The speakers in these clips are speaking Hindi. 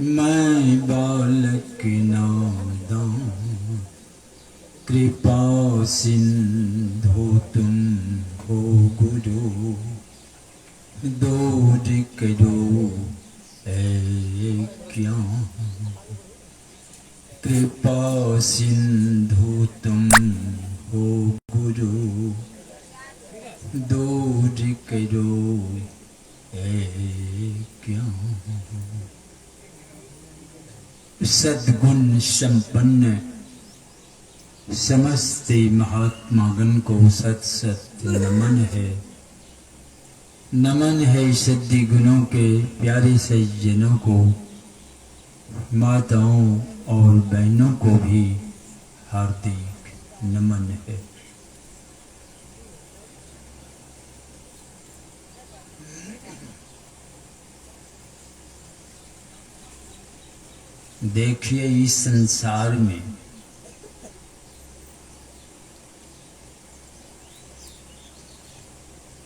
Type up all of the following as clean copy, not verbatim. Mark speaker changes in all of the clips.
Speaker 1: मैं बालक नादान, कृपा सिंधु तुम हो गुरु, दूर करो ऐ ज्ञान। कृपा सिंधु तुम हो गुरु, दूर करो ऐ ज्ञान। सद्गुण संपन्न समस्त महात्मागण को सत सत नमन है। नमन है सद्दी गुणों के प्यारे सज्जनों को, माताओं और बहनों को भी हार्दिक नमन है। देखिए इस संसार में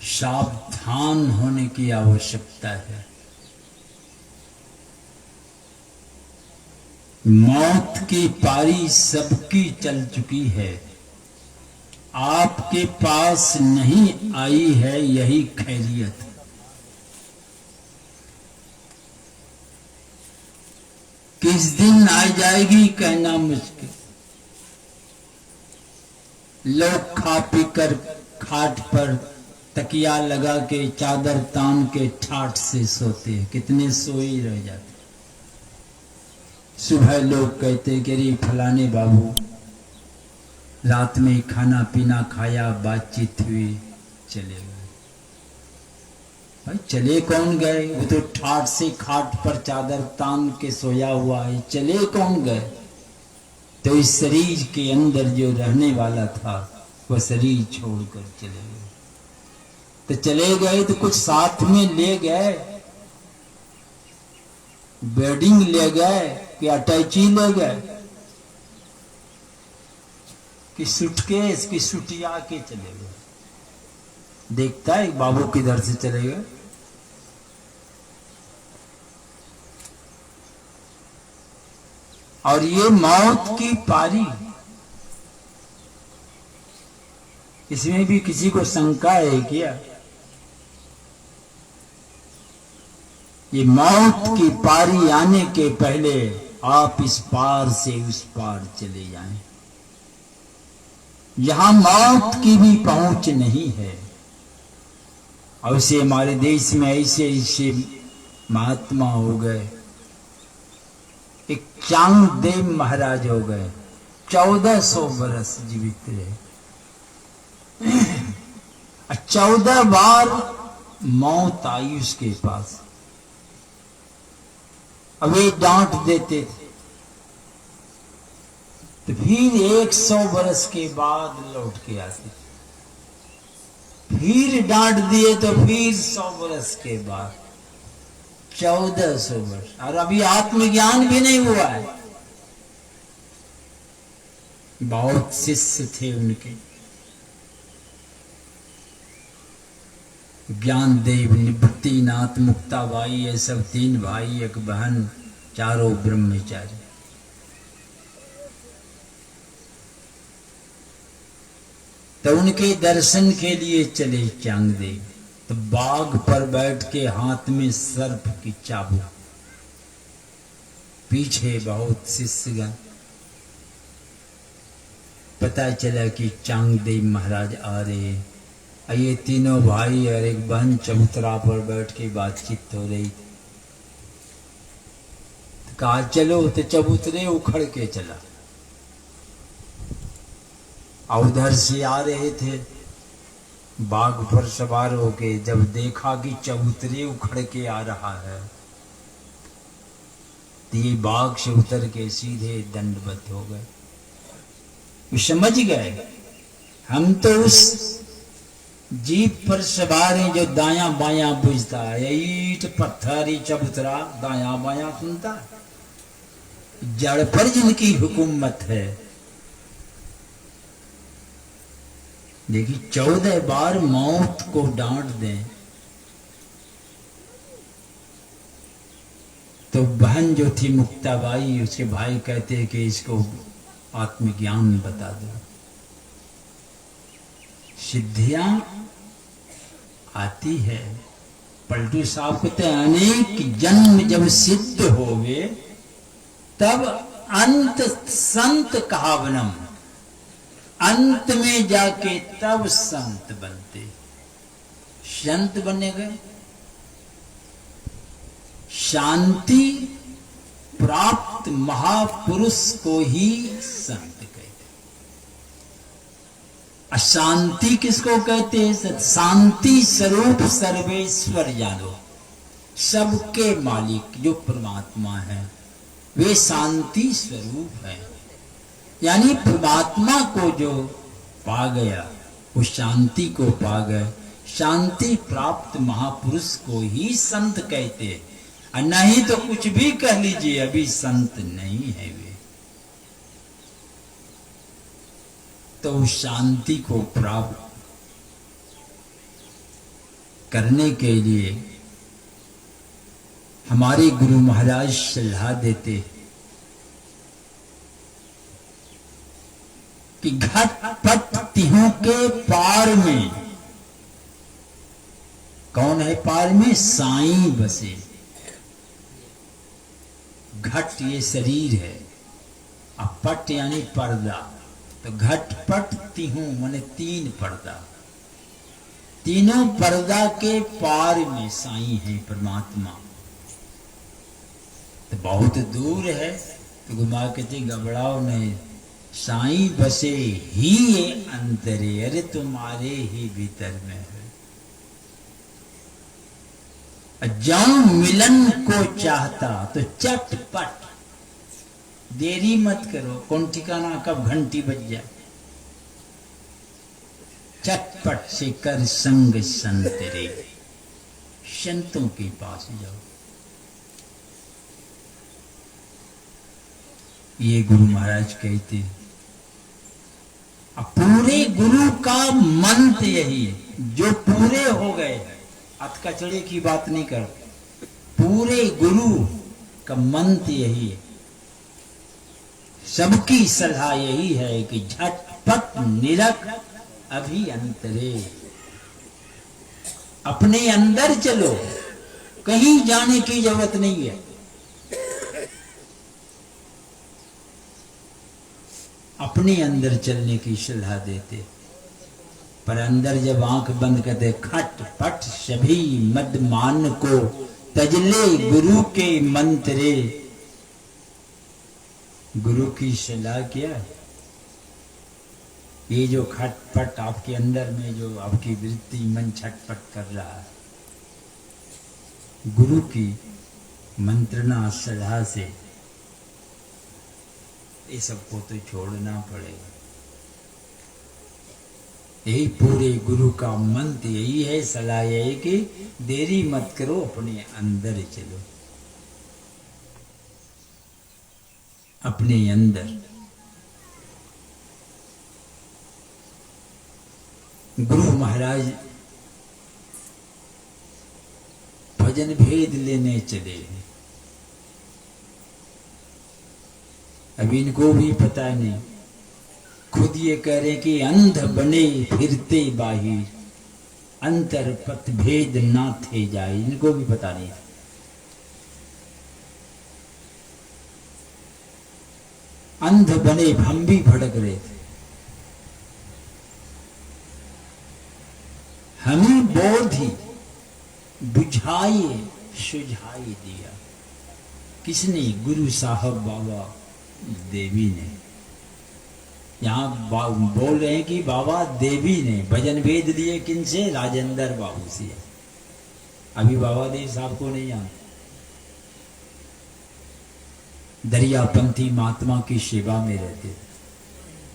Speaker 1: सावधान होने की आवश्यकता है। मौत की पारी सबकी चल चुकी है, आपके पास नहीं आई है यही खैरियत। किस दिन आ जाएगी कहना मुश्किल। लोग खा पी कर खाट पर तकिया लगा के चादर तान के ठाठ से सोते हैं, कितने सोई रह जाते। सुबह लोग कहते कि अरे फलाने बाबू रात में खाना पीना खाया, बातचीत हुई, चले गए। भाई चले कौन गए? वो तो ठाठ से खाट पर चादर तान के सोया हुआ है, चले कौन गए? तो इस शरीर के अंदर जो रहने वाला था वह शरीर छोड़कर चले गए। तो चले गए तो कुछ साथ में ले गए, बेडिंग ले गए कि अटैची ले गए कि सूटकेस की सुटिया के चले गए। देखता है बाबू किधर से चले गए। और ये मौत की पारी, इसमें भी किसी को शंका है क्या? ये मौत की पारी आने के पहले आप इस पार से उस पार चले जाएं। यहां मौत की भी पहुंच नहीं है। और ऐसे हमारे देश में ऐसे ऐसे महात्मा हो गए। एक चांगदेव महाराज हो गए, 1400 बरस जीवित रहे। 14 बार मौत आई उसके पास। अब ये डांट देते थे तो फिर 100 बरस के बाद लौट के आते, फिर डांट दिए तो फिर 100 बरस के बाद 1400 वर्ष। और अभी आत्मज्ञान भी नहीं हुआ है। बहुत शिष्य थे उनके, ज्ञानदेव, निवृत्तिनाथ, मुक्ताबाई, ये सब 3 भाई, एक बहन, चारों ब्रह्मचारी। तो उनके दर्शन के लिए चले चांगदेव। तो बाग पर बैठ के हाथ में सर्प की चाबुक, पीछे बहुत शिष्यगण। पता चला कि चांगदेव महाराज आ रहे। ये तीनों भाई और एक बहन चबूतरा पर बैठ के बातचीत हो रही। तो कहा चलो, तो चबूतरे उखड़ के चला। और उधर से आ रहे थे बाग पर सवार होके। जब देखा कि चबूतरे उखड़ के आ रहा है तो ये बाग से उतर के सीधे दंडवत हो गए। वो समझ गए हम तो उस जीप पर सवार हैं जो दायां बायां बुझता है। ईट पत्थर चबूतरा दायां बायां सुनता है। जड़ पर जिनकी हुकूमत है। देखिए 14 बार मौत को डांट दें तो तो बहन जो थी मुक्ताबाई, उसके भाई कहते हैं कि इसको आत्मज्ञान बता दो। सिद्धियां आती है। पलटू साहब कहते हैं अनेक जन्म जब सिद्ध होवे तब अंत संत कहावनम, अंत में जाके तब संत बनते। संत बने गए, शांति प्राप्त महापुरुष को ही संत कहते। अशांति किसको कहते हैं? शांति स्वरूप सर्वेश्वर जानो, सबके मालिक जो परमात्मा है वे शांति स्वरूप है। यानी परमात्मा को जो पा गया वो शांति को पा गए। शांति प्राप्त महापुरुष को ही संत कहते हैं, और नहीं तो कुछ भी कह लीजिए अभी संत नहीं है वे। तो शांति को प्राप्त करने के लिए हमारे गुरु महाराज सलाह देते कि घट पट तिहों के पार में, कौन है पार में? साईं बसे। घट ये शरीर है, अब पट यानी पर्दा, तो घट पट तिहूं माने तीन पर्दा, तीनों पर्दा के पार में साईं है परमात्मा। तो बहुत दूर है, तो घुमा के घबराओ नहीं, साईं बसे ही ये अंतरे, अरे तुम्हारे ही भीतर में है। जाऊं मिलन को चाहता तो चटपट, देरी मत करो, कौन ठिकाना कब घंटी बज जाए। चटपट से कर संग संतरे, संतों के पास जाओ। ये गुरु महाराज कहते। अब पूरे गुरु का मंत्र यही है, जो पूरे हो गए, अत कचड़े की बात नहीं कर, पूरे गुरु का मंत्र यही है। सबकी सलाह यही है कि झटपट निरख अभियंतरे, अपने अंदर चलो, कहीं जाने की जरूरत नहीं है। अपने अंदर चलने की सलाह देते, पर अंदर जब आंख बंद करते, खट पट सभी मद मान को तजले गुरु के मंत्रे। गुरु की सलाह क्या? ये जो खटपट आपके अंदर में जो आपकी वृत्ति मन छटपट कर रहा है, गुरु की मंत्रणा सलाह से ये सबको तो छोड़ना पड़ेगा। यही पूरे गुरु का मंत्र यही है, सलाह यही कि देरी मत करो, अपने अंदर चलो, अपने अंदर। गुरु महाराज भजन भेद लेने चले, अब इनको भी पता नहीं, खुद ये कह रहे कि अंध बने फिरते बाहिर, अंतर पथ भेद ना थे जाए, इनको भी पता नहीं। अंध बने, हम भी भटक रहे थे। हमें बोध ही बुझाए सुझाई दिया, किसने? गुरु साहब बाबा देवी ने। यहाँ बोल रहे हैं कि बाबा देवी ने भजन भेद दिए, किनसे? राजेंद्र बाबू से। अभी बाबा देव साहब को नहीं जानते, दरियापंथी महात्मा की सेवा में रहते थे,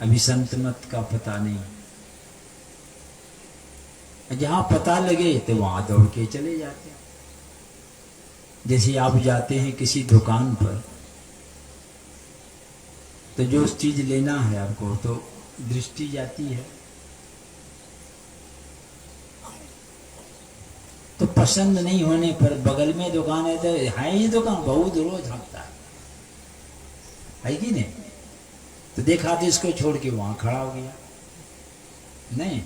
Speaker 1: अभी संत मत का पता नहीं। जहां पता लगे तो वहां दौड़ के चले जाते। जैसे आप जाते हैं किसी दुकान पर, तो जो चीज लेना है आपको तो दृष्टि जाती है, तो पसंद नहीं होने पर बगल में दुकान है तो है ये दुकान बहुत रोज हाँकता है कि नहीं? तो देखा तो इसको छोड़ के वहां खड़ा हो गया। नहीं,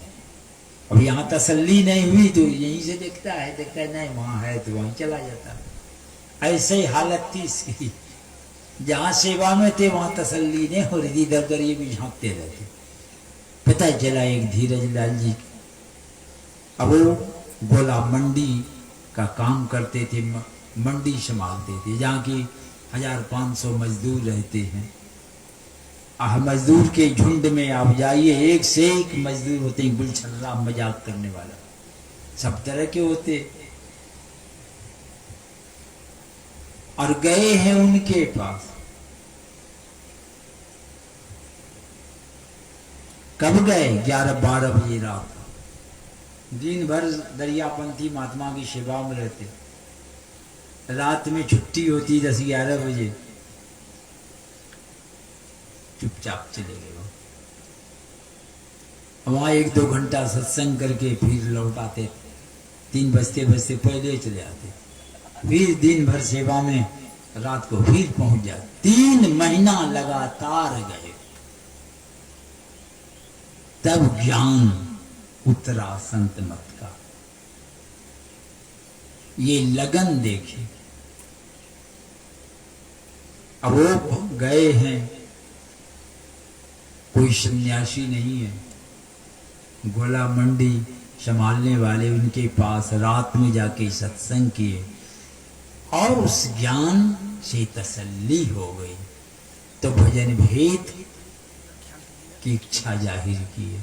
Speaker 1: अब यहाँ तसल्ली नहीं हुई तो यहीं से देखता है नहीं वहां है तो वहीं चला जाता। ऐसे ही हालत थी इसकी, जहां सेवा में थे वहां तसल्ली नहीं हो रही थी, इधर उधर ये भी झांकते रहते। पता चला एक धीरज लाल जी, अब वो गोला मंडी का काम करते थे, मंडी संभालते थे जहाँ की 1500 मजदूर रहते हैं। मजदूर के झुंड में आप जाइए, एक से एक मजदूर होते हैं, गुलछर्रा मजाक करने वाला, सब तरह के होते। और गए हैं उनके पास, कब गए? 11-12 बजे रात। दिन भर दरियापंथी महात्मा की सेवा में रहते, रात में छुट्टी होती 10-11 बजे, चुपचाप चले गए। वहां 1-2 घंटा सत्संग करके फिर लौट आते, 3 बजते बजते पहले चले आते, फिर दिन भर सेवा में, रात को फिर पहुंच जाते। 3 महीना लगातार गए, तब ज्ञान उतरा संत मत का। ये लगन देखे। अब वो गए हैं, कोई सन्यासी नहीं है, गोला मंडी संभालने वाले उनके पास रात में जाके सत्संग किए और उस ज्ञान से तसल्ली हो गई, तो भजन भेद की इच्छा जाहिर की है।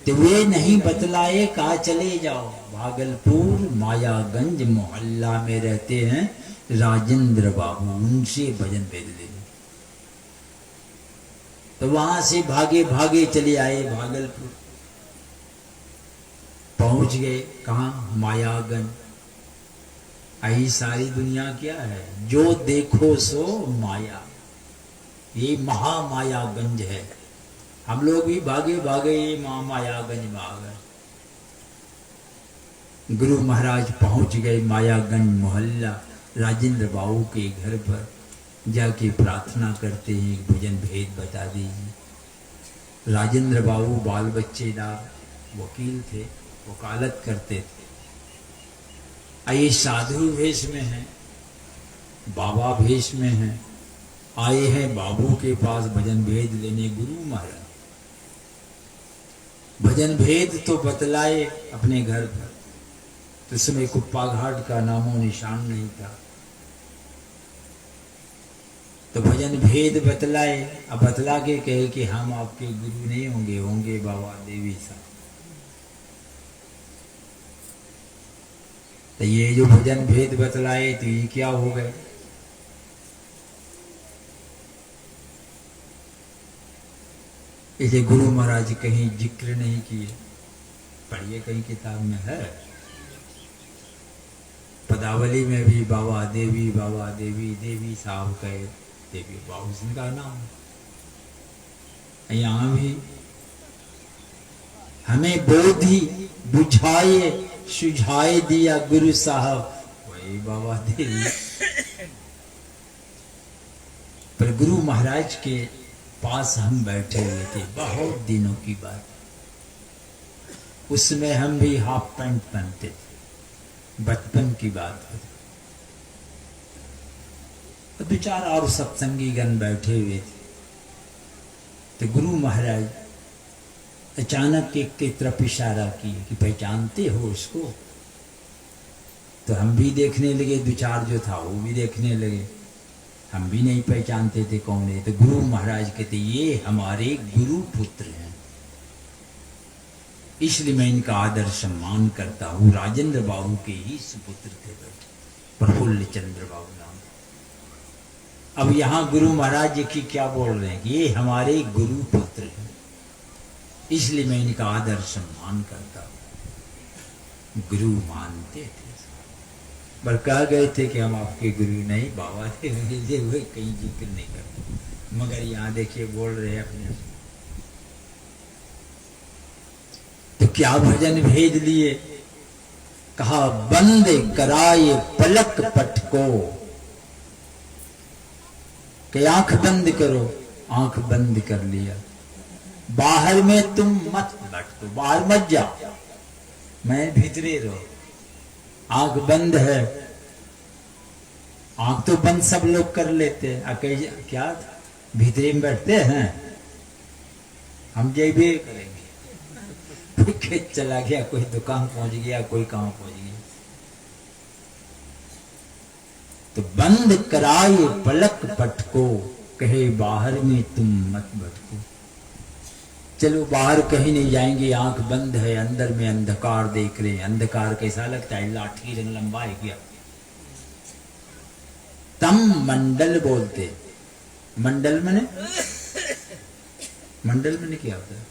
Speaker 1: तो वे नहीं बतलाए, कहा चले जाओ भागलपुर मायागंज मोहल्ला में रहते हैं राजेंद्र बाबू, उनसे भजन भेद ले। तो वहां से भागे भागे चले आए भागलपुर, पहुंच गए कहाँ? मायागंज। आई सारी दुनिया क्या है? जो देखो सो माया, ये महामायागंज है। हम लोग भी भागे भागे ये मायागंज में आ गए। गुरु महाराज पहुंच गए मायागंज मोहल्ला, राजेंद्र बाबू के घर पर जाके प्रार्थना करते हैं, भजन भेद बता दीजिए। राजेंद्र बाबू बाल बच्चेदार वकील थे, वकालत करते थे। ये साधु वेश में हैं, बाबा वेश में हैं, आए हैं बाबू के पास भजन भेद लेने। गुरु महाराज भजन भेद तो बतलाए अपने घर पर, तो उसमें कुप्पा घाट का नामो निशान नहीं था। तो भजन भेद बतलाए, अब बतला के कहे कि हम आपके गुरु नहीं होंगे, होंगे बाबा देवी साहब। तो ये जो भजन भेद बतलाए तो ये क्या हो गए? इसे गुरु महाराज कहीं जिक्र नहीं किए, पढ़िए कहीं किताब में है। पदावली में भी बाबा देवी देवी साहब कहे, देवी बाबू सिंह का नाम। यहाँ भी हमें बोधि बुझाए सुझाए दिया गुरु साहब, वही बाबा देवी। पर गुरु महाराज के पास हम बैठे हुए थे, बहुत दिनों की बात। उसमें हम भी हाफ पैंट पहनते थे, बचपन की बात है। तो 2-4 और सत्संगी गण बैठे हुए थे। तो गुरु महाराज अचानक एक की तरफ इशारा किए कि पहचानते हो उसको? तो हम भी देखने लगे, 2-4 जो था वो भी देखने लगे। हम भी नहीं पहचानते थे कौन है। तो गुरु महाराज कहते ये हमारे गुरु पुत्र हैं, इसलिए मैं इनका आदर सम्मान करता हूँ। राजेंद्र बाबू के ही सुपुत्र थे प्रफुल्ल चंद्र बाबू नाम। अब यहाँ गुरु महाराज जी की क्या बोल रहे हैं? ये हमारे गुरु पुत्र हैं, इसलिए मैं इनका आदर सम्मान करता हूँ। गुरु मानते थे, पर कह गए थे कि हम आपके गुरु नहीं, बाबा थे, हुए कहीं जिक्र नहीं करते। मगर यहाँ देखिए बोल रहे हैं अपने। तो क्या भजन भेद लिए? कहा बंद कराए पलक पट को, कि आंख बंद करो, आंख बंद कर लिया। बाहर में तुम मत भटको, बाहर मत जाओ, मैं भीतरे रहो। आंख बंद है, आंख तो बंद सब लोग कर लेते हैं, अकेले क्या भीतरे में बैठते हैं। हम जय भी करेंगे, कोई खेत चला गया, कोई दुकान पहुंच गया, कोई कहां पहुंच गया। तो बंद कराए पलक पट को, कहे बाहर में तुम मत भटको। चलो बाहर कहीं नहीं जाएंगे, आंख बंद है, अंदर में अंधकार देख रहे हैं। अंधकार कैसा लगता है? लाठी रंग लंबा है क्या? तम मंडल बोलते। मंडल मने, मंडल मने क्या होता है?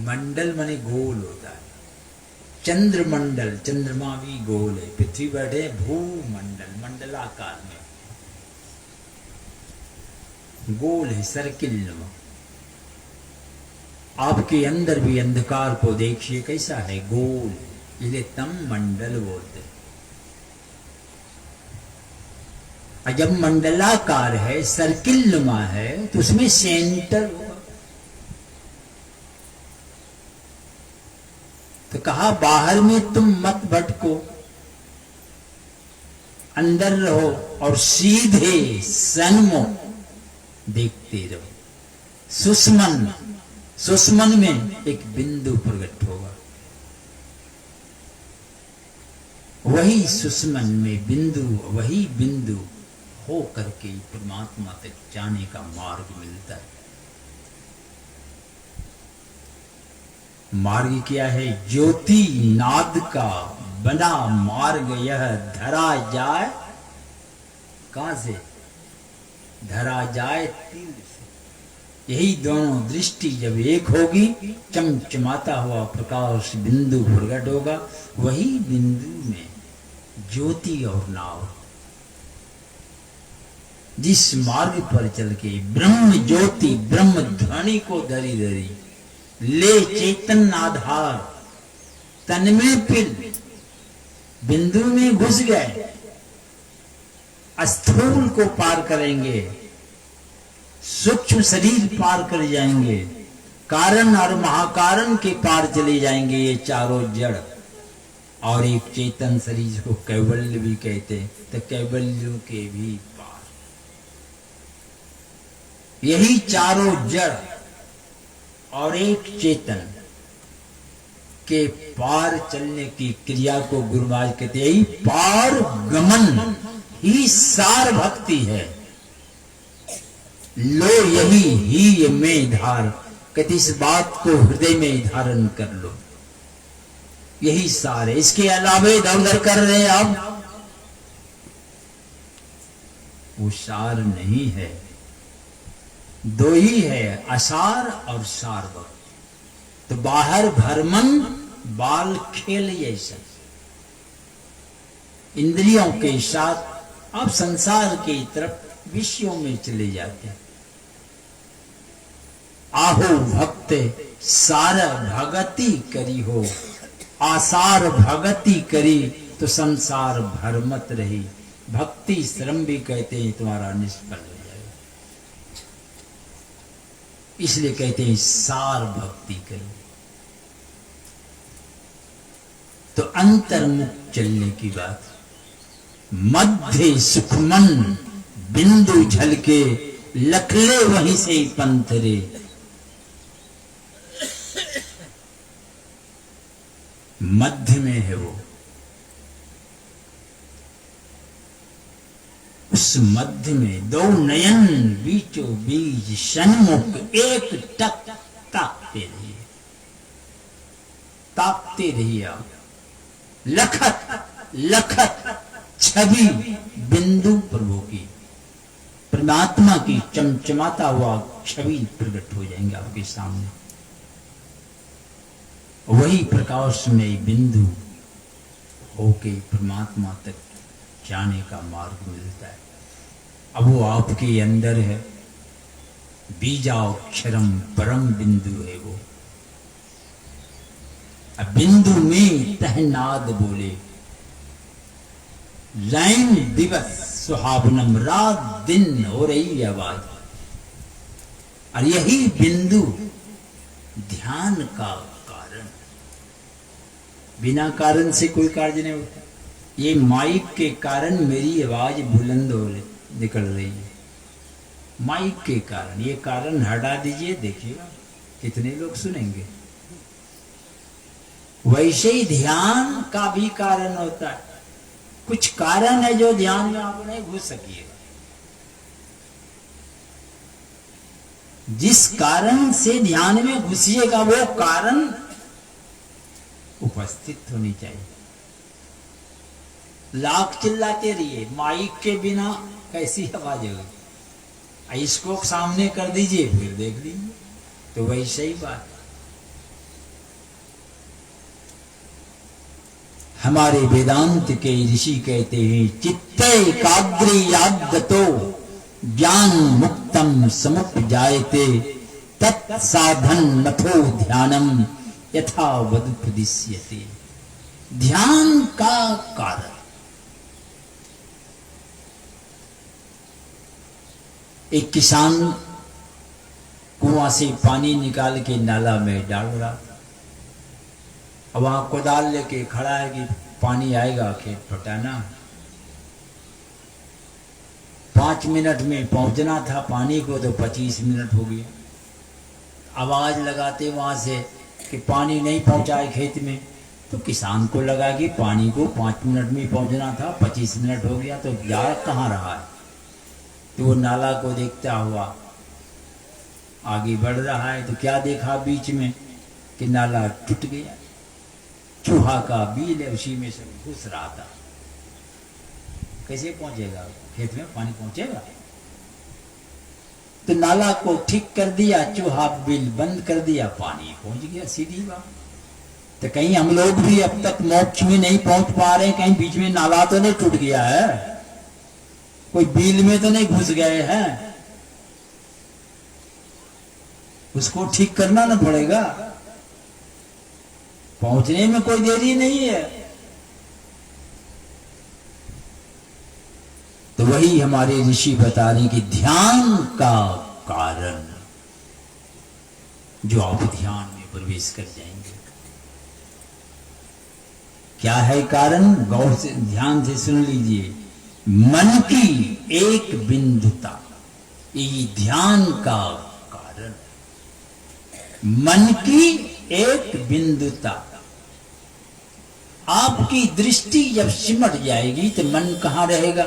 Speaker 1: मंडल मने गोल होता है। चंद्रमंडल, चंद्रमा भी गोल है। पृथ्वी बैठे भूमंडल, मंडलाकार में गोल है, सर्किल नुमा। आपके अंदर भी अंधकार को देखिए कैसा है, गोल, इसलिए तम मंडल बोलते। और जब मंडलाकार है, सर्किल नुमा है, तो उसमें सेंटर होगा। तो कहा बाहर में तुम मत भटको, अंदर रहो और सीधे सन्मुख देखते रहो। सुषमन, सुषमन में एक बिंदु प्रकट होगा, वही सुषमन में बिंदु, वही बिंदु हो करके परमात्मा तक जाने का मार्ग मिलता है। मार्ग क्या है? ज्योति नाद का बना मार्ग यह धरा जाए, कहां से? धरा जाए तीर से। यही दोनों दृष्टि जब एक होगी, चमचमाता हुआ प्रकाश बिंदु प्रकट होगा, वही बिंदु में ज्योति और नाव। जिस मार्ग पर चल के ब्रह्म ज्योति, ब्रह्म ध्वनि को धरी धरी ले चेतन आधार, तन में पिल, बिंदु में घुस गए, स्थूल को पार करेंगे, सूक्ष्म शरीर पार कर जाएंगे, कारण और महाकारण के पार चले जाएंगे, ये चारों जड़। और एक चेतन शरीर को कैवल्य भी कहते हैं, तो कैवल्यों के भी पार। यही चारों जड़ और एक चेतन के पार चलने की क्रिया को गुरु महाराज कहते हैं, पार गमन ही सार भक्ति है। लो यही ही में धार, कहते इस बात को हृदय में धारण कर लो, यही सार है। इसके अलावा इधर उधर कर रहे हैं आप, वो सार नहीं है। दो ही है, असार और सार भक्ति। तो बाहर भरमन बाल खेल जैसा, इंद्रियों के साथ आप संसार की तरफ विषयों में चले जाते हैं। आहो भक्त सार भगति करी हो, आसार भगति करी तो संसार भरमत रही। भक्ति श्रम भी कहते हैं, तुम्हारा निष्फल हो जाएगा। इसलिए कहते हैं सार भक्ति करो। तो अंतर्मुख चलने की बात, मध्य सुखमन बिंदु झलके, लखले वहीं से पंथरे। मध्य में है वो, उस मध्य में दो नयन बीचों बीच सन्मुख एक टक ताकते रहिए, ताकते रहिए आप। लखत लखत छवि बिंदु प्रभु की, परमात्मा की चमचमाता हुआ छवि प्रकट हो जाएंगे आपके सामने। वही प्रकाश में बिंदु होके परमात्मा तक जाने का मार्ग मिलता है। अब वो आपके अंदर है, बीजाक्षरम परम बिंदु है वो। अब बिंदु में तहनाद बोले, रैन दिवस सुहावनम, रात दिन हो रही आवाज। और यही बिंदु ध्यान का कारण। बिना कारण से कोई कार्य नहीं होता। ये माइक के कारण मेरी आवाज बुलंद हो निकल रही है, माइक के कारण। ये कारण हटा दीजिए, देखिएगा कितने लोग सुनेंगे। वैसे ही ध्यान का भी कारण होता है। कुछ कारण है जो ध्यान में आप नहीं घुस सकिएगा। जिस कारण से ध्यान में घुसिएगा वो कारण उपस्थित होनी चाहिए। लाख चिल्लाते रहिए, माइक के बिना कैसी आवाज होगी। इसको सामने कर दीजिए, फिर देख लीजिए। तो वैसे ही बात। हमारे वेदांत के ऋषि कहते हैं, चित्ते एकाग्री यादतो ज्ञान मुक्तम समुपजायते, तत्साधन मथो ध्यानम यथा वदुपदिश्यते। ध्यान का कारण। एक किसान कुआं से पानी निकाल के नाला में डाल रहा था। अब वहां कोदाल लेके खड़ा है कि पानी आएगा खेत पटाना। 5 मिनट में पहुंचना था पानी को, तो 25 मिनट हो गया। आवाज लगाते वहां से कि पानी नहीं पहुंचाए खेत में, तो किसान को लगा कि पानी को 5 मिनट में पहुंचना था, 25 मिनट हो गया, तो जा कहां रहा है। तो वो नाला को देखता हुआ आगे बढ़ रहा है। तो क्या देखा बीच में कि नाला टूट गया। चूहा का बील है, उसी में से घुस रहा था। कैसे पहुंचेगा खेत में, पानी पहुंचेगा। तो नाला को ठीक कर दिया, चूहा बिल बंद कर दिया, पानी पहुंच गया, सीधी बात। तो कहीं हम लोग भी अब तक मोक्ष में नहीं पहुंच पा रहे हैं, कहीं बीच में नाला तो नहीं टूट गया है, कोई बिल में तो नहीं घुस गए हैं। उसको ठीक करना ना पड़ेगा, पहुंचने में कोई देरी नहीं है। तो वही हमारे ऋषि बता रहे कि ध्यान का कारण, जो आप ध्यान में प्रवेश कर जाएंगे। क्या है कारण? गौर से ध्यान से सुन लीजिए। मन की एक बिंदुता, ये ध्यान का कारण। मन की एक बिंदुता। आपकी दृष्टि जब सिमट जाएगी तो मन कहां रहेगा?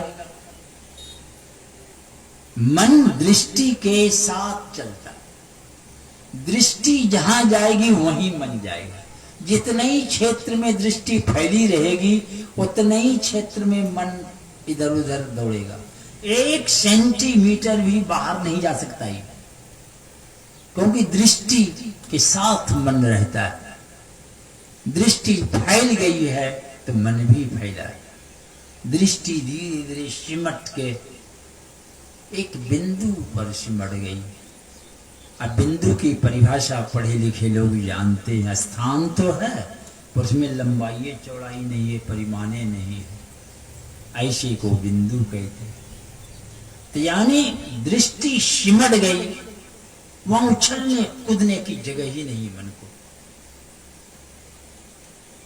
Speaker 1: मन दृष्टि के साथ चलता है। दृष्टि जहां जाएगी वहीं मन जाएगा। जितने ही क्षेत्र में दृष्टि फैली रहेगी उतने ही क्षेत्र में मन इधर उधर दौड़ेगा। 1 सेंटीमीटर भी बाहर नहीं जा सकता है, क्योंकि दृष्टि के साथ मन रहता है। दृष्टि फैल गई है तो मन भी फैला है। दृष्टि धीरे धीरे सिमट के एक बिंदु पर सिमट गई। अब बिंदु की परिभाषा पढ़े लिखे लोग जानते हैं। स्थान तो है पर उसमें लंबाई चौड़ाई नहीं है, परिमाणे नहीं है, ऐसे को बिंदु कहते हैं। तो यानी दृष्टि सिमट गई, वहां उछलने कूदने की जगह ही नहीं मन को।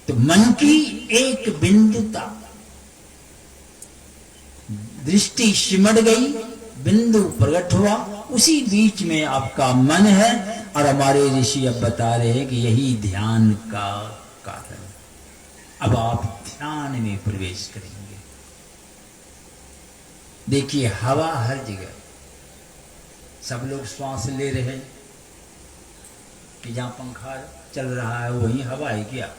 Speaker 1: तो मन की एक बिंदुता, दृष्टि सिमट गई, बिंदु प्रकट हुआ, उसी बीच में आपका मन है। और हमारे ऋषि अब बता रहे हैं कि यही ध्यान का कारण। अब आप ध्यान में प्रवेश करेंगे। देखिए हवा हर जगह, सब लोग श्वास ले रहे हैं कि जहां पंखा चल रहा है वही हवा है क्या?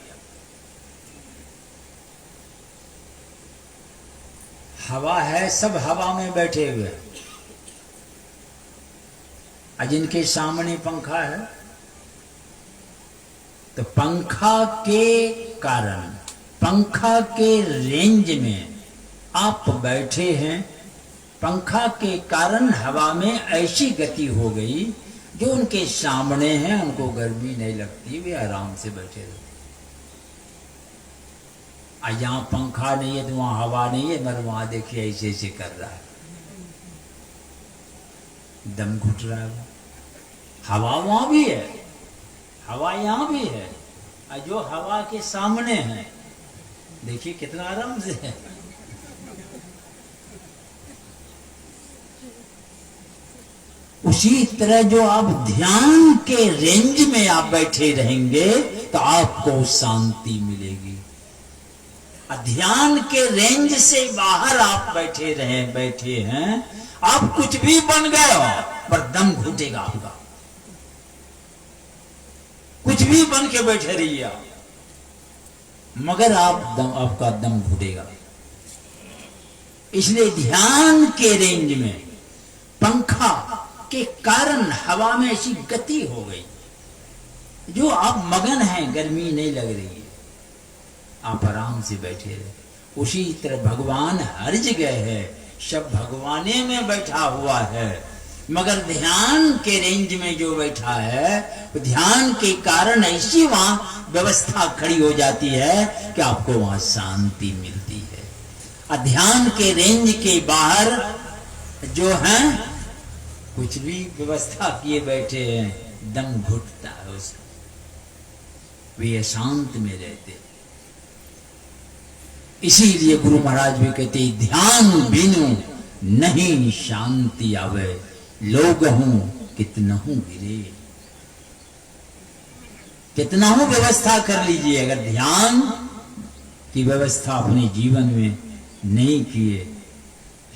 Speaker 1: हवा है, सब हवा में बैठे हुए। जिनके सामने पंखा है तो पंखा के कारण, पंखा के रेंज में आप बैठे हैं, पंखा के कारण हवा में ऐसी गति हो गई, जो उनके सामने हैं उनको गर्मी नहीं लगती, वे आराम से बैठे रहते। यहाँ पंखा नहीं है तो वहां हवा नहीं है, मगर वहां देखिए ऐसे ऐसे कर रहा है, दम घुट रहा है। हवा वहां भी है, हवा यहां भी है, और जो हवा के सामने है देखिए कितना आराम से है। उसी तरह जो आप ध्यान के रेंज में आप बैठे रहेंगे तो आपको शांति मिलेगी। ध्यान के रेंज से बाहर आप बैठे हैं, आप कुछ भी बन गए हो पर दम घुटेगा आपका। कुछ भी बन के बैठे रहिए आप, मगर आपका दम घुटेगा। इसलिए ध्यान के रेंज में पंखा के कारण हवा में ऐसी गति हो गई, जो आप मगन हैं, गर्मी नहीं लग रही है, आप आराम से बैठे रहे। उसी तरह भगवान हर जगह है, सब भगवाने में बैठा हुआ है, मगर ध्यान के रेंज में जो बैठा है, तो ध्यान के कारण ऐसी वहां व्यवस्था खड़ी हो जाती है कि आपको वहां शांति मिलती है। ध्यान के रेंज के बाहर जो है कुछ भी व्यवस्था किए बैठे हैं, दम घुटता है उसका, वे अशांत में रहते हैं। इसीलिए गुरु महाराज भी कहते ध्यान बिनु नहीं शांति आवे, लोग हूं कितनहु गिरे। कितना हूं व्यवस्था कर लीजिए, अगर ध्यान की व्यवस्था अपने जीवन में नहीं किए,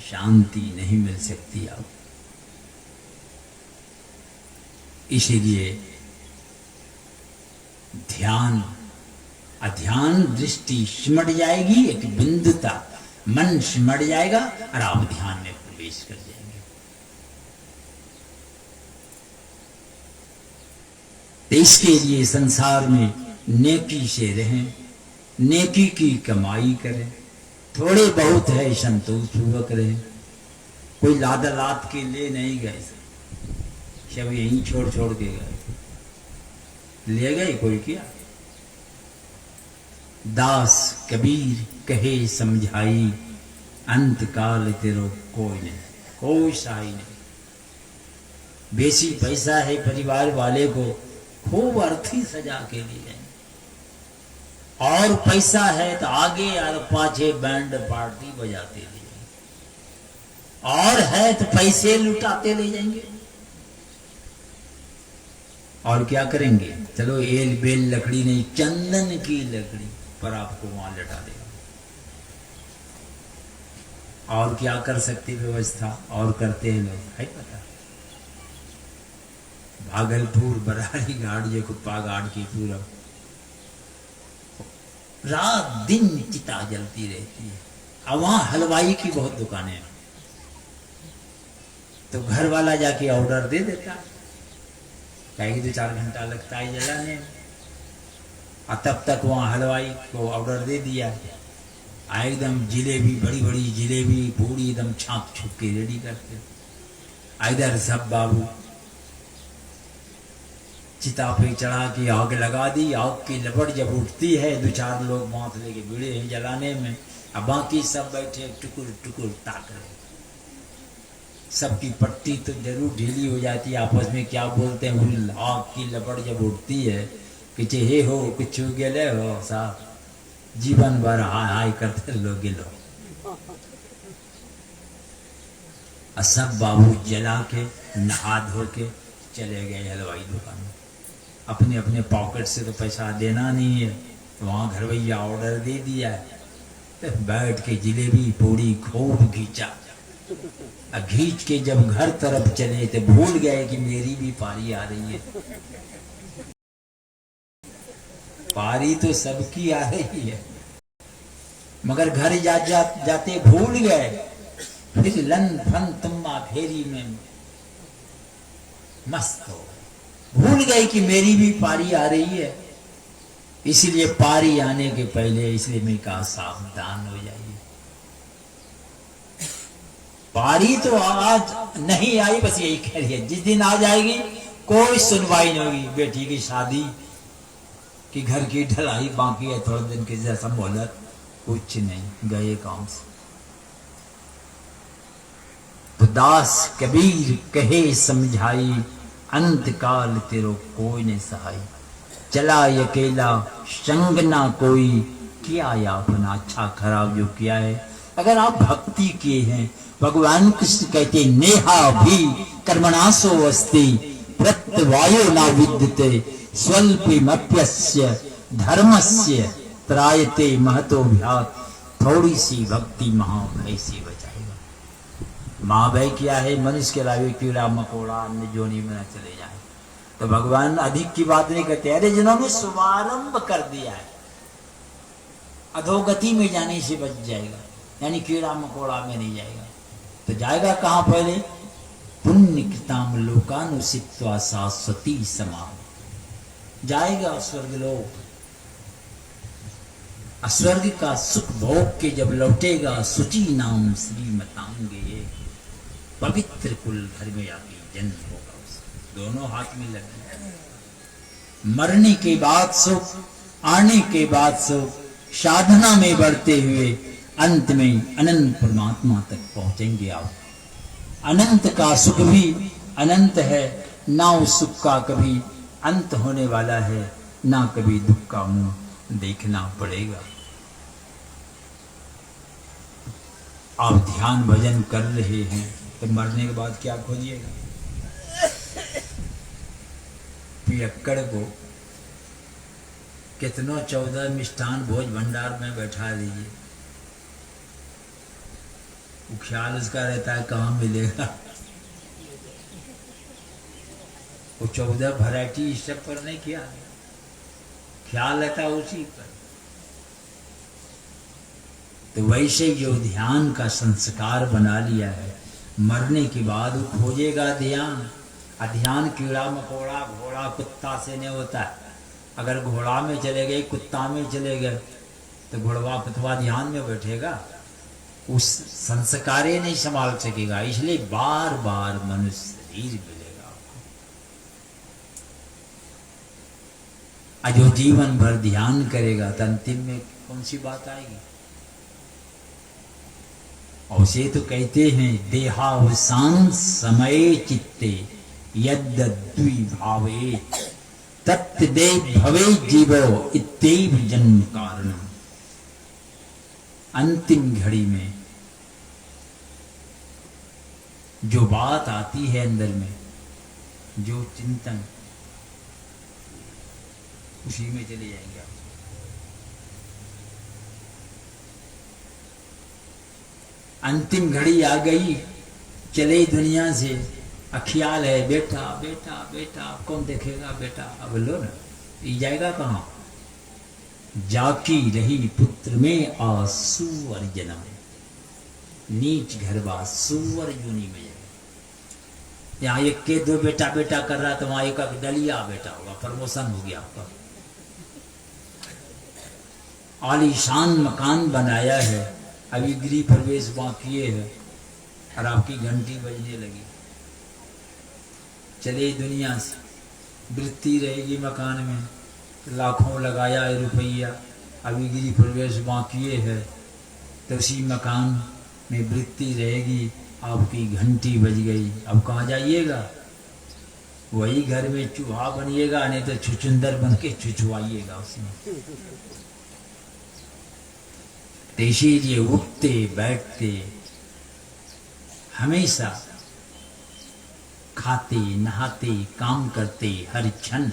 Speaker 1: शांति नहीं मिल सकती आपको। इसीलिए ध्यान, अध्यान दृष्टि सिमट जाएगी, एक बिंदुता मन सिमट जाएगा और आप ध्यान में प्रवेश कर जाएंगे। तो इसके लिए संसार में नेकी से रहें, नेकी की कमाई करें, थोड़े बहुत है संतोष पूर्वक रहें। कोई लाद लाद के ले नहीं गए, सब यहीं छोड़ छोड़ के गए, ले गए कोई क्या। दास कबीर कहे समझाई, अंत काल तेरो कोई नहीं, कोई सहाय नहीं। बेसी पैसा है परिवार वाले को, खूब अर्थी सजा के लिए, और पैसा है तो आगे और पाछे बैंड पार्टी बजाते ले जाएंगे, और है तो पैसे लुटाते ले जाएंगे। और क्या करेंगे, चलो एल बेल लकड़ी नहीं, चंदन की लकड़ी पर आपको वहां लटा देगा। और क्या कर सकती व्यवस्था, और करते हैं लोग, है पता। भागलपुर बरारी घाट जो कुप्पा घाट की पूरा रात दिन चिता जलती रहती है। अब वहां हलवाई की बहुत दुकानें हैं, तो घर वाला जाके ऑर्डर दे देता है, कहेगी 2-4 घंटा लगता है जलाने में, और तब तक वहां हलवाई को ऑर्डर दे दिया, एकदम जिलेबी, बड़ी बड़ी जिलेबी पूरी एकदम छाप छुप के रेडी करते। इधर सब बाबू चिता पे चढ़ा के आग लगा दी, आग की लपट जब उठती है, 2-4 लोग माथ लेके भिड़े हैं जलाने में, अब बाकी सब बैठे टुकुर टुकुर ताक रहे। सबकी पट्टी तो जरूर ढीली हो जाती है, आपस में क्या बोलते हैं, आग की लपट जब उठती है कि हे हो कुछ गेले हो साहब, जीवन भर हाय हाय करते लो गिलो। सब बाबू जला के नहा धो के चले गए हलवाई दुकान में। अपने अपने पॉकेट से तो पैसा देना नहीं है, वहां घर भैया ऑर्डर दे दिया है, तो बैठ के जिलेबी पूरी खूब घींचा। घींच के जब घर तरफ चले तो भूल गए कि मेरी भी पारी आ रही है। पारी तो सबकी आ रही है, मगर घर जाते भूल गए। फिर लन फन तुम्मा फेरी में मस्त हो, भूल गए कि मेरी भी पारी आ रही है। इसीलिए पारी आने के पहले, इसलिए मैं कहा सावधान हो जाइए। बारी तो आज नहीं आई, बस यही कह रही है, जिस दिन आ जाएगी कोई सुनवाई नहीं होगी। बेटी की शादी कि घर की ढलाई बाकी है, थोड़े दिन की जैसा मोहलत, कुछ नहीं, गए काम से। तो दास कबीर कहे समझाई, अंत काल तेरो कोई नहीं सहाय। चला अकेला संग ना कोई, किया या अपना अच्छा खराब जो किया है। अगर आप भक्ति किए हैं, भगवान कृष्ण कहते नेहा भी कर्मणासो अस्ति प्रत्यवायो ना विद्यते स्वल्पमप्यस्य धर्मस्य त्रायते महतोभ्यात्। थोड़ी सी भक्ति महाभय से बचाएगा। महाभय क्या है? मनुष्य के अलावा कीड़ा मकोड़ा अन्य जोनी में न चले जाए। तो भगवान अधिक की बात नहीं कहते, अरे जिन्होंने शुभारंभ कर दिया है अधोगति में जाने से बच जाएगा, यानी कीड़ा मकोड़ा में नहीं जाएगा। तो जाएगा कहां? पहले पुण्य कृताम लोकानुसित्वा शाश्वती समा, जाएगा स्वर्गलोक। स्वर्ग का सुख भोग के जब लौटेगा, सुचि नाम श्रीमतांगे, पवित्र कुल घर में आके जन्म होगा उसका। दोनों हाथ में लगे। मरने के बाद सुख, आने के बाद सुख, साधना में बढ़ते हुए अंत में अनंत परमात्मा तक पहुंचेंगे आप। अनंत का सुख भी अनंत है, ना उस सुख का कभी अंत होने वाला है, ना कभी दुख का मुंह देखना पड़ेगा। आप ध्यान भजन कर रहे हैं तो मरने के बाद क्या खोजिएगा? पियक्कड़ को कितनों 14 मिष्ठान भोज भंडार में बैठा दीजिए, वो ख्याल उसका रहता है कहाँ मिलेगा। वो 14 वैरायटी इस सब पर नहीं किया, ख्याल रहता है उसी पर। तो वैसे जो ध्यान का संस्कार बना लिया है, मरने के बाद वो खोजेगा ध्यान। ध्यान कीड़ा मकोड़ा घोड़ा कुत्ता से नहीं होता है। अगर घोड़ा में चले गए, कुत्ता में चले गए, तो घोड़वा कुत्ता ध्यान में बैठेगा, उस संस्कारे नहीं संभाल सकेगा। इसलिए बार बार मनुष्य शरीर मिलेगा आपको। जो जीवन भर ध्यान करेगा तो अंतिम में कौन सी बात आएगी? और से तो कहते हैं देहावसान समय चित्ते यद्द्विभावे तत्देव भवे जीवो इत्येव जन्म कारण। अंतिम घड़ी में जो बात आती है अंदर में, जो चिंतन, उसी में चले जाएंगे आप। अंतिम घड़ी आ गई, चले दुनिया से, ख्याल है बेटा बेटा बेटा, कौन देखेगा बेटा? अब लो ना, ये जाएगा कहाँ? जाकी रही पुत्र में आसुअर जन्म, नीच घरवा सुअर योनि में जाएगा। यहाँ एक के दो बेटा बेटा कर रहा, तो वहां एक डलिया बेटा होगा, प्रमोशन हो गया आपका। आलीशान मकान बनाया है, अभी गृह प्रवेश बाकी है और आपकी घंटी बजने लगी। चले दुनिया से, वृत्ति रहेगी मकान में, लाखों लगाया है रुपया, अभी गृह प्रवेश बाकी है, तो उसी मकान में वृत्ति रहेगी, आपकी घंटी बज गई। अब कहाँ जाइएगा? वही घर में चूहा बनिएगा, नहीं तो छुचुंदर बन के छुछुआइएगा उसमें। इसीलिए उठते बैठते हमेशा, खाते नहाते काम करते हर क्षण,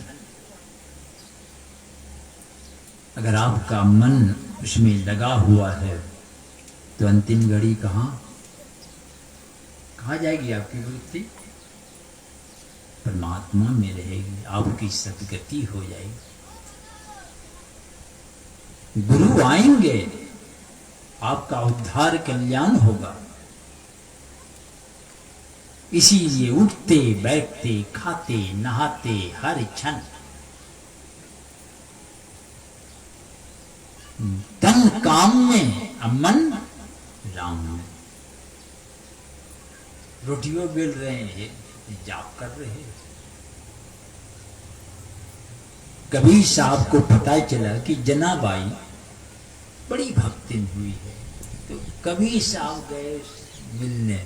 Speaker 1: अगर आपका मन उसमें लगा हुआ है तो अंतिम घड़ी कहाँ जाएगी आपकी वृत्ति? परमात्मा में रहेगी, आपकी सदगति हो जाएगी। गुरु आएंगे, आपका उद्धार कल्याण होगा। इसीलिए उठते बैठते खाते नहाते हर क्षण तन काम में, मन राम में। रोटियों बेल रहे हैं, जाप कर रहे हैं। कबीर साहब को पता चला कि जनाबाई बड़ी भक्तिन हुई है, तो कबीर साहब गए मिलने।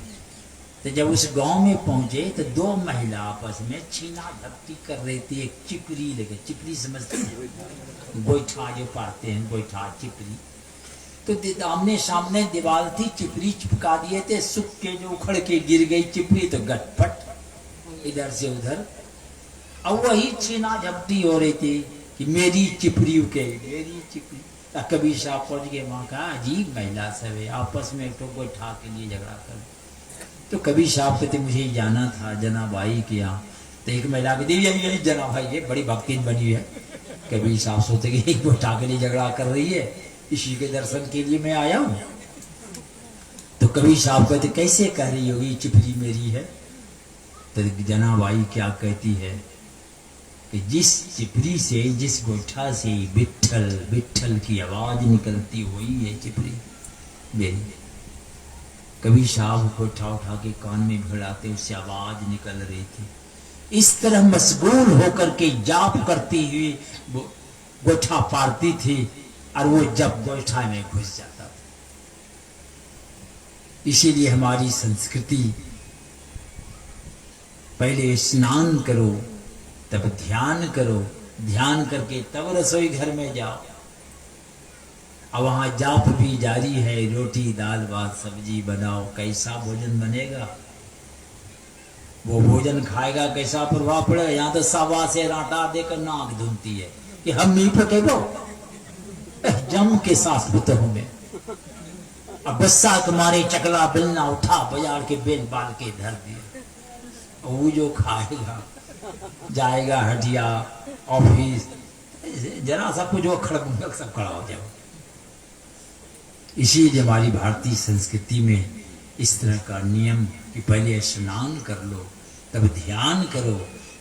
Speaker 1: तो जब उस गांव में पहुंचे तो दो महिला आपस में छीना झपटी कर रही थी। एक चिपरी लेके, चिपरी समझते हैं, गोईठा जो पाते हैं, गोईठा चिपरी। तो आमने सामने दीवार थी, चिपरी चिपका दिए थे, सुख के जो उखड़ के गिर गई चिपरी, तो गटपट इधर से उधर। अब वही छीना झपटी हो रही थी कि मेरी चिपरी के, मेरी चिपरी। कबीर साहब पहुंच गए वहां, कहा अजीब महिला सब है, आपस में एक तो गोईठा के लिए झगड़ा कर। तो कबीर साहब कहते मुझे जाना था जनाबाई के यहाँ। तो एक महिला की देवी जनाबाई है, बड़ी भक्ति बनी है। कबीर साहब सोचते कि एक गोईठा के लिए झगड़ा कर रही है, इसी के दर्शन के लिए मैं आया हूं। तो कबीर साहब कहते कैसे कह रही होगी चिपरी मेरी है? तो जनाबाई क्या कहती है कि जिस चिपरी से, जिस गोईठा से विट्ठल विट्ठल की आवाज निकलती हुई है चिपरी मेरी। कबीर साहब गोईठा उठा के कान में भिड़ाते, उससे आवाज निकल रही थी। इस तरह मशगूल होकर के जाप करती हुई गोईठा पारती थी, और वो जब गोईठा में घुस जाता था। इसीलिए हमारी संस्कृति, पहले स्नान करो तब ध्यान करो, ध्यान करके तब रसोई घर में जाओ। अब वहां जाप भी जारी है, रोटी दाल भात सब्जी बनाओ, कैसा भोजन बनेगा? वो भोजन खाएगा कैसा प्रभाव पड़ेगा? यहाँ तो सवा से आटा देकर नाक धुनती है कि हम नहीं पकेगो, जम के साथ बुतों में। अब बस्सा तुम्हारे चकला बेलना उठा बाजार के बेल बाल के धर दिए। वो जो खाएगा जाएगा हटिया ऑफिस, जरा सा कुछ जो खड़क सब खड़ा हो जाओ। इसीलिए हमारी भारतीय संस्कृति में इस तरह का नियम कि पहले स्नान कर लो, तब ध्यान करो,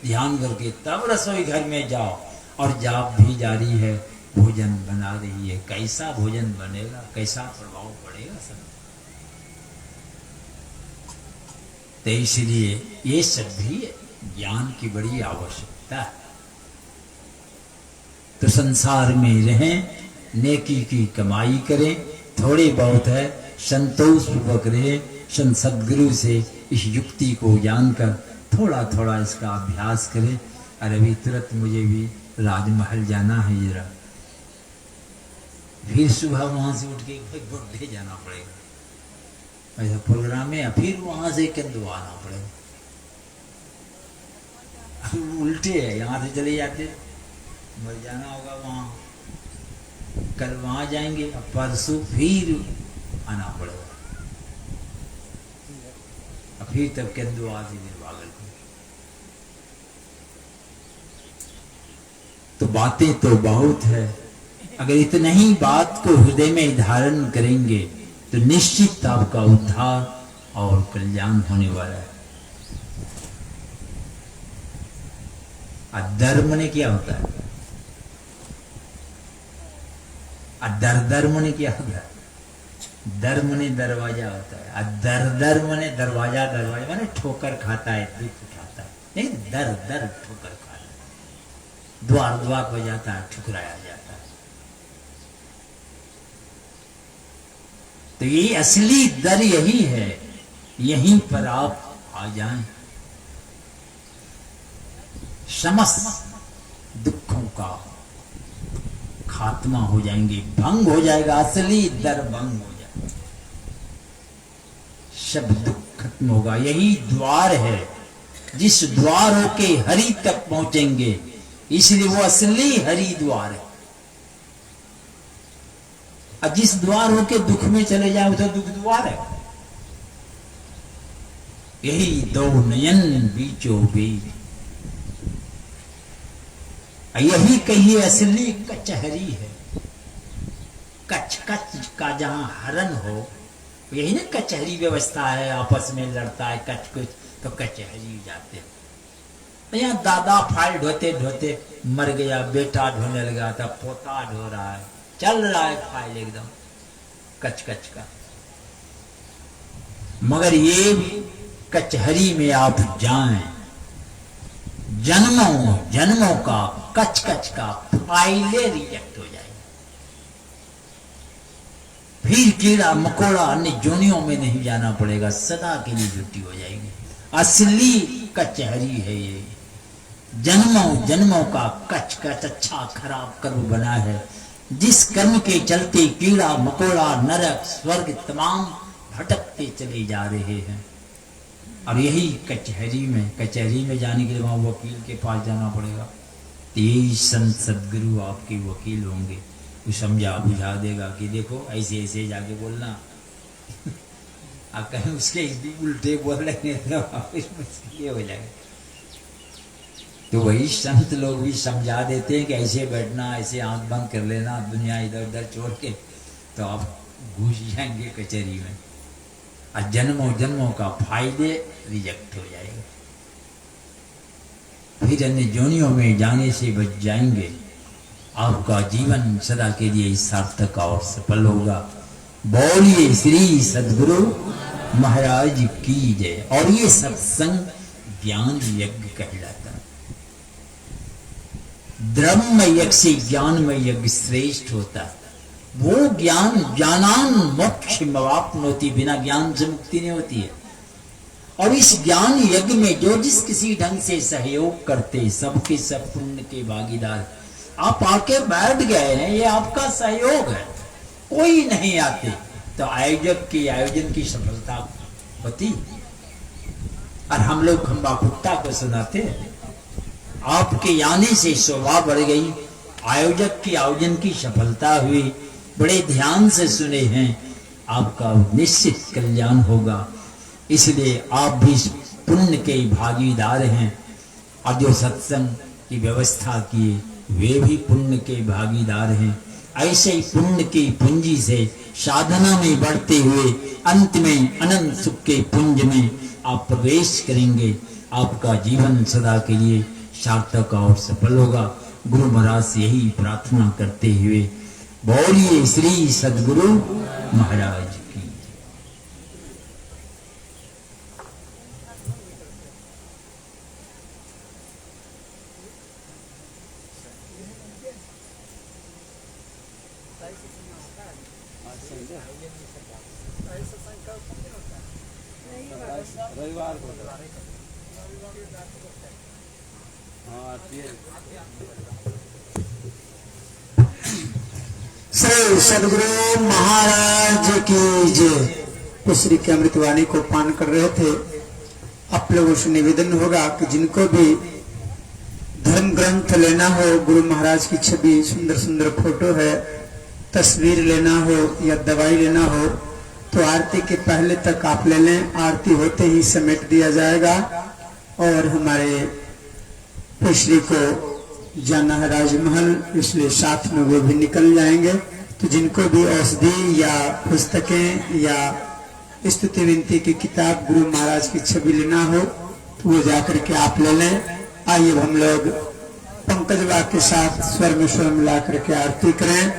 Speaker 1: ध्यान करके तब रसोई घर में जाओ। और जाप भी जारी है, भोजन बना रही है, कैसा भोजन बनेगा, कैसा प्रभाव पड़ेगा सब। तो इसलिए ये सब भी ज्ञान की बड़ी आवश्यकता है। तो संसार में रहें, नेकी की कमाई करें, थोड़ी बहुत है संतोष पूर्वक रहे, सदगुरु से इस युक्ति को जानकर थोड़ा थोड़ा इसका अभ्यास करें। और अभी तुरंत मुझे भी राजमहल जाना है जरा, फिर सुबह वहां से उठ के बुढ़े जाना पड़ेगा, ऐसा प्रोग्राम है। फिर वहां से केंदू आना पड़ेगा, उल्टे है, यहाँ से चले जाते मर जाना होगा वहां, कल वहां जाएंगे, अब परसों फिर आना पड़ेगा, अब फिर तब केंदू आदि भागलपुर। तो बातें तो बहुत है, अगर इतना ही बात को हृदय में धारण करेंगे तो निश्चित आपका उद्धार और कल्याण होने वाला है। अधर्म ने क्या होता है? धर्म ने क्या होता है? धर्म ने दरवाजा होता है, धर्म ने दरवाजा, दरवाजा माने ठोकर खाता है, दुख खाता है, नहीं दर ठोकर खाता है, द्वार द्वार बजाता है, ठुकराया जाता है। तो ये असली दर यही है, यहीं पर आप आ जाएं, समस्त दुखों का खात्मा हो जाएंगे, भंग हो जाएगा, असली दर भंग हो जाएगा, सब दुख खत्म होगा। यही द्वार है, जिस द्वार होके हरि तक पहुंचेंगे, इसलिए वो असली हरि द्वार है। और जिस द्वार होके दुख में चले जाए तो दुख द्वार है। यही दो नयन बीचों बीच, यही कहिए असली कचहरी है। कच कच का जहां हरण हो, यही ना कचहरी व्यवस्था है, आपस में लड़ता है कच कुछ, तो कचहरी जाते हैं। यहाँ दादा फाइल ढोते ढोते मर गया, बेटा ढोने लगा था, पोता ढो रहा है, चल रहा है फाइल एकदम कच कच का। मगर ये कचहरी में आप जाएं, जन्मों जन्मों का कच कच का फाइलें रिजेक्ट हो जाएगी। फिर कीड़ा मकोड़ा अन्य जोनियों में नहीं जाना पड़ेगा, सदा के लिए छुट्टी हो जाएगी। असली कचहरी है ये। जन्मों जन्मों का कच कच अच्छा खराब कर्म बना है, जिस कर्म के चलते कीड़ा मकोड़ा नरक स्वर्ग तमाम भटकते चले जा रहे हैं। और यही कचहरी में जाने के लिए वहां वकील के पास जाना पड़ेगा। तो यही संत सदगुरु आपके वकील होंगे, वो समझा बुझा देगा कि देखो ऐसे ऐसे जाके बोलना। आप कहीं उसके उल्टे बोल रहे तो मुश्किल हो जाएगा। तो वही संत लोग भी समझा देते हैं कि ऐसे बैठना, ऐसे आंख बंद कर लेना, दुनिया इधर उधर छोड़ के, तो आप घुस जाएंगे कचहरी में और जन्मों जन्मों का फायदे रिजेक्ट हो जाएगा। फिर अन्य जोनियों में जाने से बच जाएंगे। आपका जीवन सदा के लिए सार्थक और सफल होगा। बोलिए श्री सद्गुरु महाराज की जय। और ये सत्संग ज्ञान यज्ञ कहलाता है। ब्रह्म यज्ञ से ज्ञान में यज्ञ श्रेष्ठ होता है। वो ज्ञान ज्ञानान मोक्ष मवाप्नोति, बिना ज्ञान से मुक्ति नहीं होती है। और इस ज्ञान यज्ञ में जो जिस किसी ढंग से सहयोग करते, सबके सब पुण्य के भागीदार। आप आके बैठ गए हैं, ये आपका सहयोग है, कोई नहीं आते तो आयोजक की आयोजन की सफलता होती। और हम लोग खंबा कुत्ता को सुनाते हैं। आपके आने से शोभा बढ़ गई, आयोजक की आयोजन की सफलता हुई, बड़े ध्यान से सुने हैं, आपका निश्चित कल्याण होगा। इसलिए आप भी पुण्य के भागीदार हैं। और जो सत्संग की व्यवस्था किए वे भी पुण्य के भागीदार हैं। ऐसे ही पुण्य की पूंजी से साधना में बढ़ते हुए अंत में अनंत सुख के पुंज में आप प्रवेश करेंगे। आपका जीवन सदा के लिए सार्थक और सफल होगा। गुरु महाराज से यही प्रार्थना करते हुए बोलिए श्री सद्गुरु महाराज की।
Speaker 2: रविवार को
Speaker 3: श्री सद्गुरु महाराज की जय। तो श्री की अमृतवाणी को पान कर रहे थे। आप लोगों से निवेदन होगा कि जिनको भी धर्म ग्रंथ लेना हो, गुरु महाराज की छवि, सुंदर सुंदर फोटो है, तस्वीर लेना हो या दवाई लेना हो, तो आरती के पहले तक आप ले लें। आरती होते ही समेट दिया जाएगा। और हमारे पिछली को जाना है राजमहल, इसलिए साथ में वो भी निकल जाएंगे। तो जिनको भी औषधि या पुस्तकें या स्तुति विनती की किताब, गुरु महाराज की छवि लेना हो, तो वो जाकर के आप ले लें। आइए हम लोग पंकज वाक्य के साथ स्वर में स्वर मिला करके आरती करें।